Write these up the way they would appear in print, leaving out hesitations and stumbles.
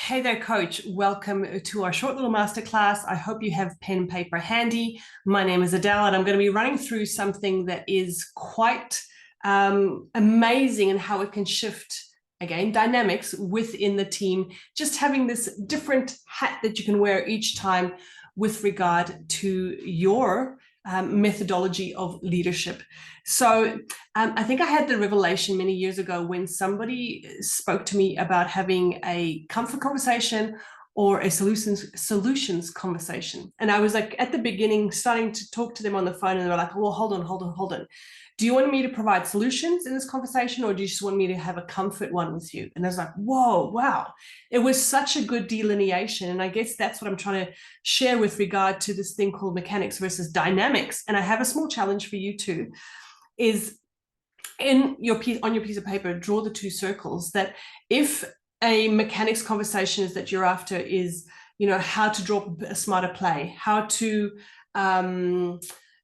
Hey there, coach. Welcome to our short little masterclass. I hope you have pen and paper handy. My name is Adele, and I'm going to be running through something that is quite amazing and how it can shift, again, dynamics within the team. Just having this different hat that you can wear each time with regard to your methodology of leadership. So I think I had the revelation many years ago when somebody spoke to me about having a comfort conversation or a solutions conversation. And I was like, at the beginning, starting to talk to them on the phone, and they were like, well, hold on. Do you want me to provide solutions in this conversation, or do you just want me to have a comfort one with you? And I was like, whoa, wow. It was such a good delineation. And I guess that's what I'm trying to share with regard to this thing called mechanics versus dynamics. And I have a small challenge for you too, is on your piece of paper, draw the two circles. That if a mechanics conversation is that you're after is, how to draw a smarter play, how to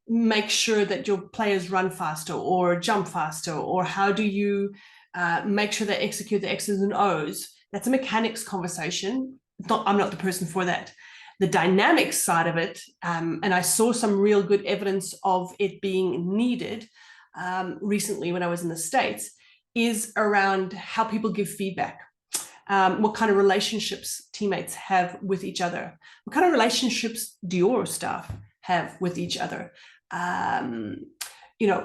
make sure that your players run faster or jump faster, or how do you make sure they execute the X's and O's. That's a mechanics conversation. I'm not the person for that. The dynamics side of it, and I saw some real good evidence of it being needed recently when I was in the States, is around how people give feedback. What kind of relationships teammates have with each other? What kind of relationships do your staff have with each other?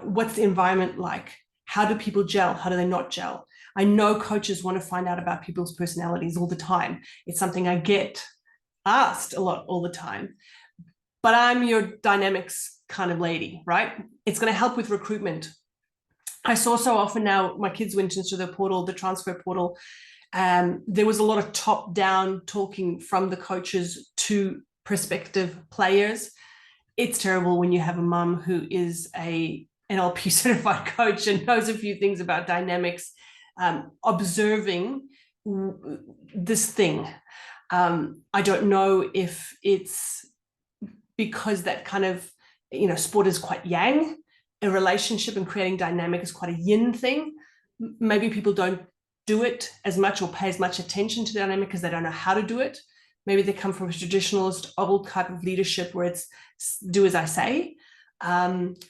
What's the environment like? How do people gel? How do they not gel? I know coaches want to find out about people's personalities all the time. It's something I get asked a lot all the time. But I'm your dynamics kind of lady, right? It's going to help with recruitment. I saw so often now, my kids went into the portal, the transfer portal. There was a lot of top-down talking from the coaches to prospective players. It's terrible when you have a mum who is a NLP certified coach and knows a few things about dynamics, observing this thing. I don't know if it's because that kind of, sport is quite yang, a relationship and creating dynamic is quite a yin thing. Maybe people don't do it as much or pay as much attention to dynamic because they don't know how to do it. Maybe they come from a traditionalist, old type of leadership where it's do as I say.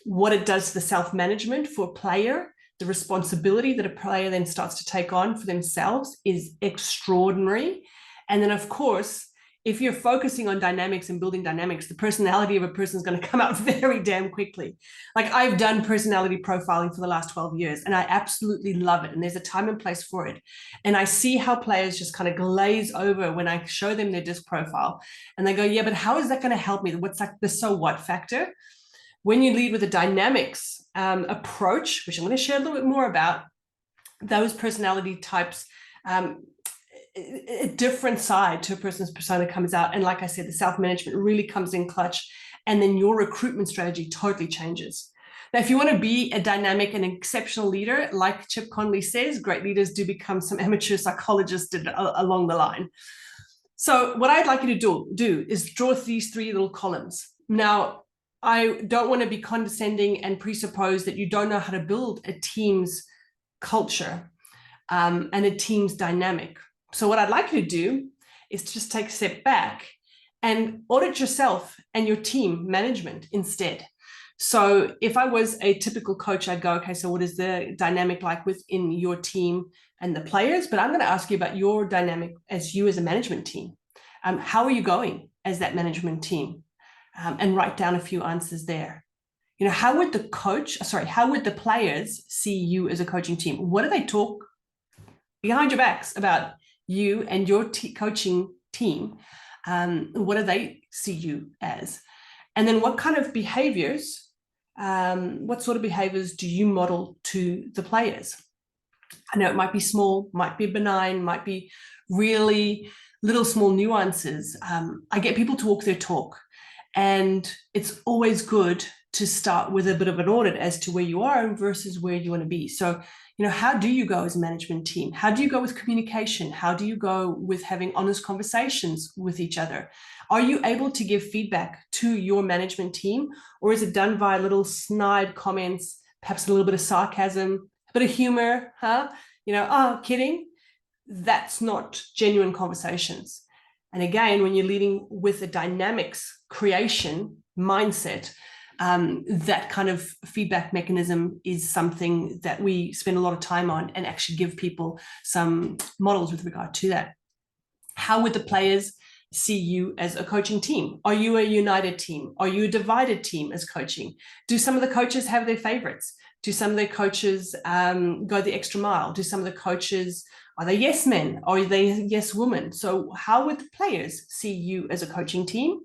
What it does to the self-management for a player, the responsibility that a player then starts to take on for themselves is extraordinary. And then, of course, if you're focusing on dynamics and building dynamics, the personality of a person is going to come out very damn quickly. Like, I've done personality profiling for the last 12 years, and I absolutely love it. And there's a time and place for it. And I see how players just kind of glaze over when I show them their disc profile. And they go, yeah, but how is that going to help me? What's like the so what factor? When you lead with a dynamics approach, which I'm going to share a little bit more about, those personality types, a different side to a person's persona comes out. And like I said, the self-management really comes in clutch. And then your recruitment strategy totally changes. Now, if you want to be a dynamic and exceptional leader, like Chip Conley says, great leaders do become some amateur psychologists along the line. So what I'd like you to do is draw these three little columns. Now, I don't want to be condescending and presuppose that you don't know how to build a team's culture and a team's dynamic. So what I'd like you to do is just take a step back and audit yourself and your team management instead. So if I was a typical coach, I'd go, okay, so what is the dynamic like within your team and the players? But I'm going to ask you about your dynamic as you as a management team. How are you going as that management team? And write down a few answers there. How would the players see you as a coaching team? What do they talk behind your backs about you and your coaching team? What do they see you as? And then what kind of behaviors, what sort of behaviors do you model to the players? I know it might be small, might be benign, might be really little small nuances. I get people to walk their talk, and it's always good to start with a bit of an audit as to where you are versus where you want to be. So, how do you go as a management team? How do you go with communication? How do you go with having honest conversations with each other? Are you able to give feedback to your management team, or is it done via little snide comments, perhaps a little bit of sarcasm, a bit of humor, oh, kidding? that's not genuine conversations. And again, when you're leading with a dynamics creation mindset, that kind of feedback mechanism is something that we spend a lot of time on, and actually give people some models with regard to that. How would the players see you as a coaching team? Are you a united team? Are you a divided team as coaching? Do some of the coaches have their favorites? Do some of their coaches go the extra mile? Do some of the coaches, are they yes men? Or are they yes women? So how would the players see you as a coaching team?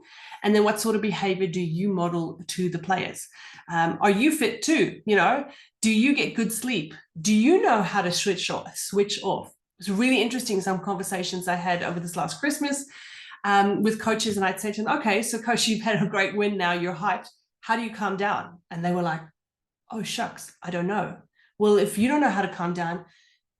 And then what sort of behavior do you model to the players? Are you fit too? You know, do you get good sleep? Do you know how to switch off? It's really interesting, some conversations I had over this last Christmas with coaches, and I'd say to them, okay, so coach, you've had a great win now, you're hyped. How do you calm down? And they were like, oh, shucks, I don't know. Well, if you don't know how to calm down,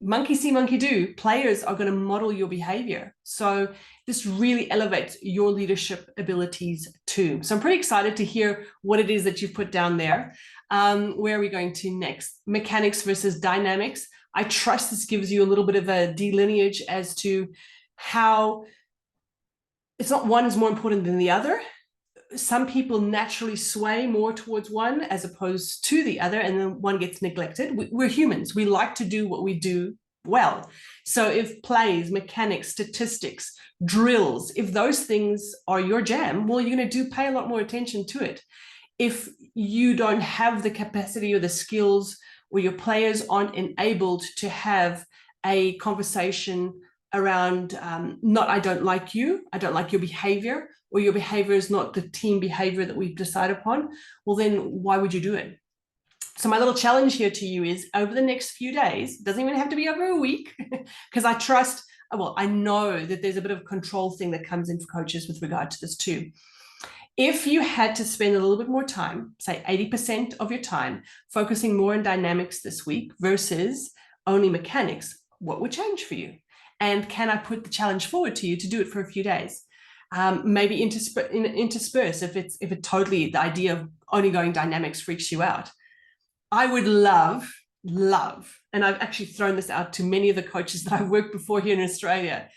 monkey see, monkey do. Players are going to model your behavior. So this really elevates your leadership abilities too. So I'm pretty excited to hear what it is that you've put down there. Where are we going to next? Mechanics versus dynamics. I trust this gives you a little bit of a delineage as to how it's not one is more important than the other. Some people naturally sway more towards one as opposed to the other, and then one gets neglected. We're humans. We like to do what we do well. So if plays, mechanics, statistics, drills, if those things are your jam, well, you're going to pay a lot more attention to it. If you don't have the capacity or the skills, or your players aren't enabled to have a conversation around not I don't like you, I don't like your behavior, or your behavior is not the team behavior that we've decided upon, well, then why would you do it? So my little challenge here to you is over the next few days, doesn't even have to be over a week, because I know that there's a bit of a control thing that comes in for coaches with regard to this too. If you had to spend a little bit more time, say 80% of your time, focusing more on dynamics this week versus only mechanics, what would change for you? And can I put the challenge forward to you to do it for a few days? Maybe intersperse if it totally, the idea of only going dynamics freaks you out. I would love, and I've actually thrown this out to many of the coaches that I've worked before here in Australia.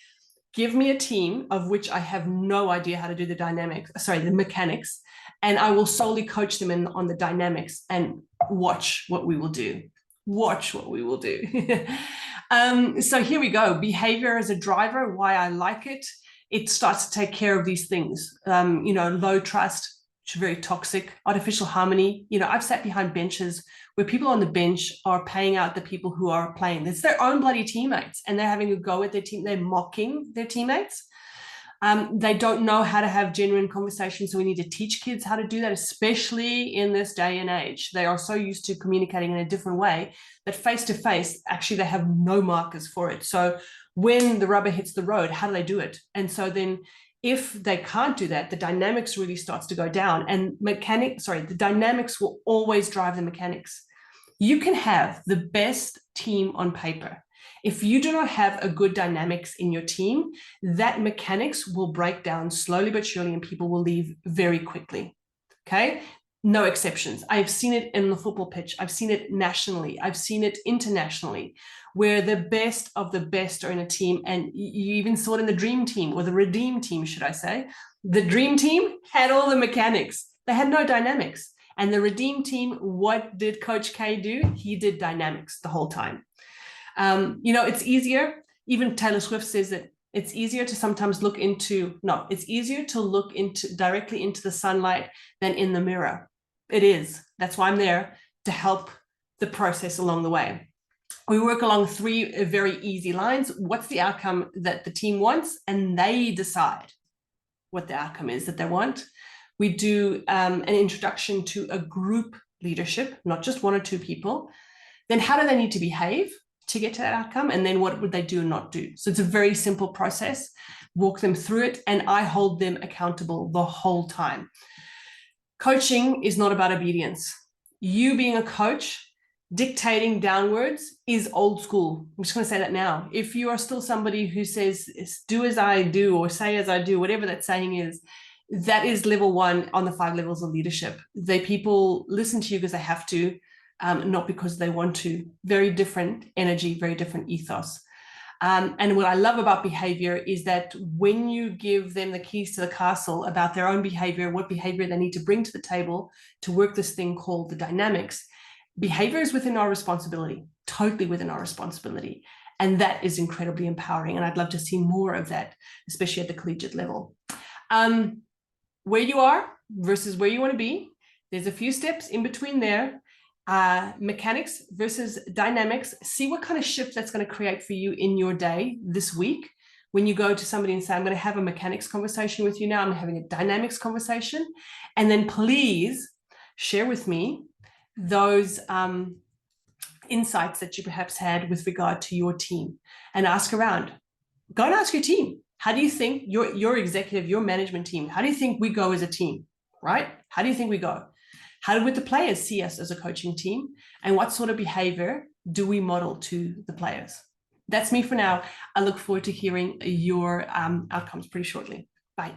Give me a team of which I have no idea how to do the mechanics, and I will solely coach them on the dynamics, and watch what we will do. So here we go. Behavior as a driver, why I like it. It starts to take care of these things. Low trust, which is very toxic. Artificial harmony. I've sat behind benches where people on the bench are paying out the people who are playing. It's their own bloody teammates, and they're having a go at their team. They're mocking their teammates. They don't know how to have genuine conversations, so we need to teach kids how to do that, especially in this day and age. They are so used to communicating in a different way that face-to-face, actually, they have no markers for it. So when the rubber hits the road, how do they do it? And so then if they can't do that, the dynamics really starts to go down, and the dynamics will always drive the mechanics. You can have the best team on paper. If you do not have a good dynamics in your team, that mechanics will break down slowly but surely, and people will leave very quickly. Okay? No exceptions. I've seen it in the football pitch. I've seen it nationally. I've seen it internationally, where the best of the best are in a team. And you even saw it in the dream team, or the redeem team, should I say. The dream team had all the mechanics. They had no dynamics. And the redeem team, what did Coach K do? He did dynamics the whole time. It's easier. Even Taylor Swift says that it's easier to look directly into the sunlight than in the mirror. It is. That's why I'm there, to help the process along the way. We work along 3 very easy lines. What's the outcome that the team wants? And they decide what the outcome is that they want. We do an introduction to a group leadership, not just 1 or 2 people. Then how do they need to behave to get to that outcome? And then what would they do and not do? So it's a very simple process. Walk them through it, and I hold them accountable the whole time. Coaching is not about obedience. You being a coach, dictating downwards is old school. I'm just going to say that now. If you are still somebody who says, do as I do, or say as I do, whatever that saying is, that is level 1 on the 5 levels of leadership. People listen to you because they have to, not because they want to. Very different energy, very different ethos. And what I love about behavior is that when you give them the keys to the castle about their own behavior, what behavior they need to bring to the table to work this thing called the dynamics, behavior is within our responsibility, totally within our responsibility. And that is incredibly empowering. And I'd love to see more of that, especially at the collegiate level. Where you are versus where you want to be, there's a few steps in between there. Mechanics versus dynamics. See what kind of shift that's going to create for you in your day this week. When you go to somebody and say, I'm going to have a mechanics conversation with you now, I'm having a dynamics conversation. And then please share with me those insights that you perhaps had with regard to your team, and ask around. Go and ask your team. How do you think your executive, your management team, how do you think we go as a team, right? How do you think we go? How would the players see us as a coaching team? And what sort of behavior do we model to the players? That's me for now. I look forward to hearing your outcomes pretty shortly. Bye.